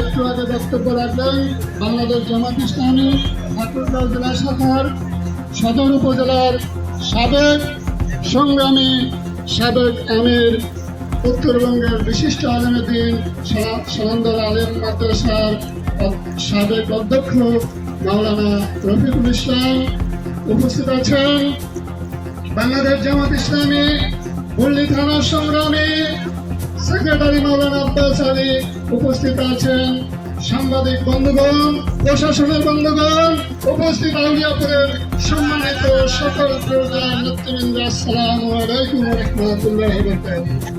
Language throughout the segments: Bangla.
একটু আগে বক্তব্য রাখলেন বাংলাদেশ জামাত ইসলামী ঠাকুরগাঁও জেলা শাখার সদর উপজেলার সাবেক সংগ্রামী সাবেক আমির উত্তরবঙ্গের বিশিষ্ট আলেমদ্দিন সালান্দর আলেম মাদ্রাসার সাবেক অধ্যক্ষ মাওলানা রফিকুল ইসলাম উপস্থিত আছেন। বাংলাদেশ জামাত ইসলামী পল্লী থানা সংগ্রামী সেক্রেটারি মাওলানা আব্বাস আলী উপস্থিত আছেন। সাংবাদিক বন্ধুগণ, প্রশাসনের বন্ধুগণ, উপস্থিত আউলিয়াপুরের সম্মানিত সকল প্রোগ্রাম নেতৃবৃন্দ, আসসালামু আলাইকুম ওয়া রাহমাতুল্লাহি ওয়া বারাকাতুহু।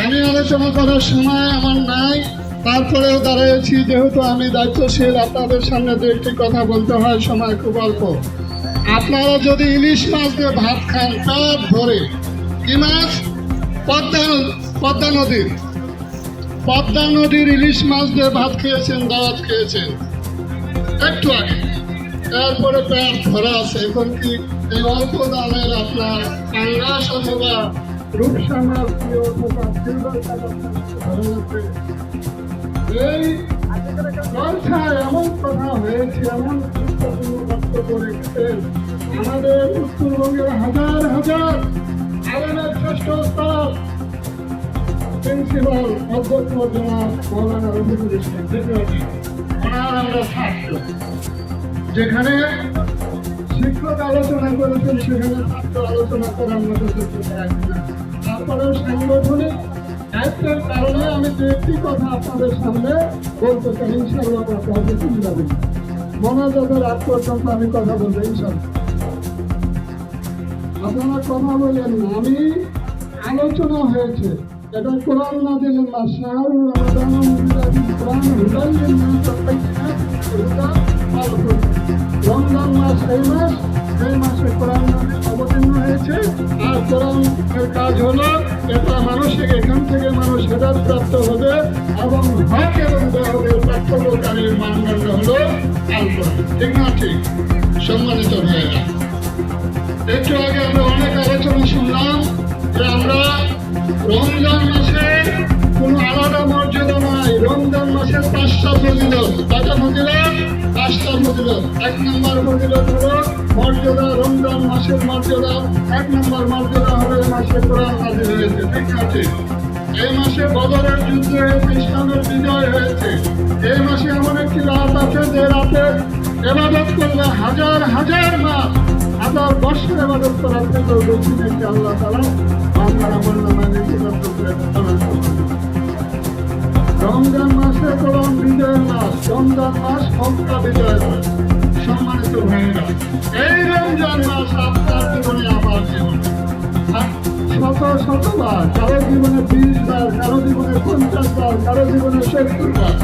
আমি আলোচনা করার সময় আমার নাই, তারপরেও দাঁড়িয়েছি যেহেতু আমি দায়িত্বশীল, আপনাদের সামনে দু একটি কথা বলতে হয়, সময় খুব অল্প। আপনারা যদি ইলিশ মাছ দিয়ে ভাত খান পেট ভরে, কি মাছ? পদ্মা নদীর ইলিশ মাছ দিয়ে ভাত খেয়েছেন, দাওয়াত খেয়েছেন একটু আগে, তারপরে পেট ভরা আছে। এখন কি এই অল্প দামের আপনার পাঙ্গাস অথবা রূপসা মাছ দিয়ে অথবা সিলভার কালার এই চর্চায় এমন কথা হয়েছে, এমন গুরুত্বপূর্ণ বক্তব্য রেখেছেন আমাদের উত্তরবঙ্গের হাজার হাজার আলেমের শ্রেষ্ঠ উস্তাদ প্রিন্সিপাল অধ্যক্ষ জনাব মাওলানা রফিকুল ইসলাম। ওনার আমরা ছাত্র, যেখানে শিক্ষক আলোচনা করেছেন সেখানে ছাত্র আলোচনা করার মতো যোগ্যতা রাখি না। তারপরেও সাংগঠনিক দায়িত্বের কারণে আমি দু একটি কথা আপনাদের সামনে বলতে চাই। ইনশাআল্লাহ কথা হবে, তুমি যাবেন মনোযোগের আগ পর্যন্ত আমি কথা বলবো ইনশাআল্লাহ। আপনারা কথা বলেন না, আমি আলোচনা হয়েছে, এটা কোরআন নাযিলের মাস, শাহরুর রমাদান কোরআন হুদাইয়ের রমজান মাস, এই মাসে কোরআন নাযিল অবতীর্ণ হয়েছে। আর কোরআনের কাজ হলো এটা মানসিক, এখান থেকে মানুষ হেদায়েত প্রাপ্ত হবে এবং হক এবং বেহকের পার্থক্যকারীর মানদণ্ড হলো আল কোরআন। ঠিক না? ঠিক। সম্মানিত ভাইয়েরা, একটু আগে আমরা অনেক আলোচনা শুনলাম যে আমরা রমজান মাসে কোনো আলাদা মর্যাদা নাই। রমজান মাসের 5টা ফজিলত, কয়টা ফজিলত? 5টা ফজিলত। 1 নম্বর ফজিলত হলো মর্যাদা, রমজান মাসের মর্যাদা। 1 নম্বর মর্যাদা হলো এই মাসে কোরআন নাযিল হয়েছে। ঠিক আছে? এই মাসে বদরের যুদ্ধ হয়েছে, ইসলামের বিজয় হয়েছে। এই মাসে এমন একটি রাত আছে যে রাতে ইবাদত করলে হাজার হাজার মাস, হাজার বছর ইবাদত করার থেকেও বেশি নাকি আল্লাহ তাআলা বান্দার আমলনামায় লিপিবদ্ধ করে দেন। রমজান মাসে কোরআন বিজয়ের মাস, রমজান মাস মক্কা বিজয়ের মাস। সম্মানিত ভাইয়েরা, এই রমজান মাস আপনার জীবনে, আমার জীবনে শতবার, কারো জীবনে 20 বার, কারো জীবনে 50 বার, কারো জীবনে 70 বার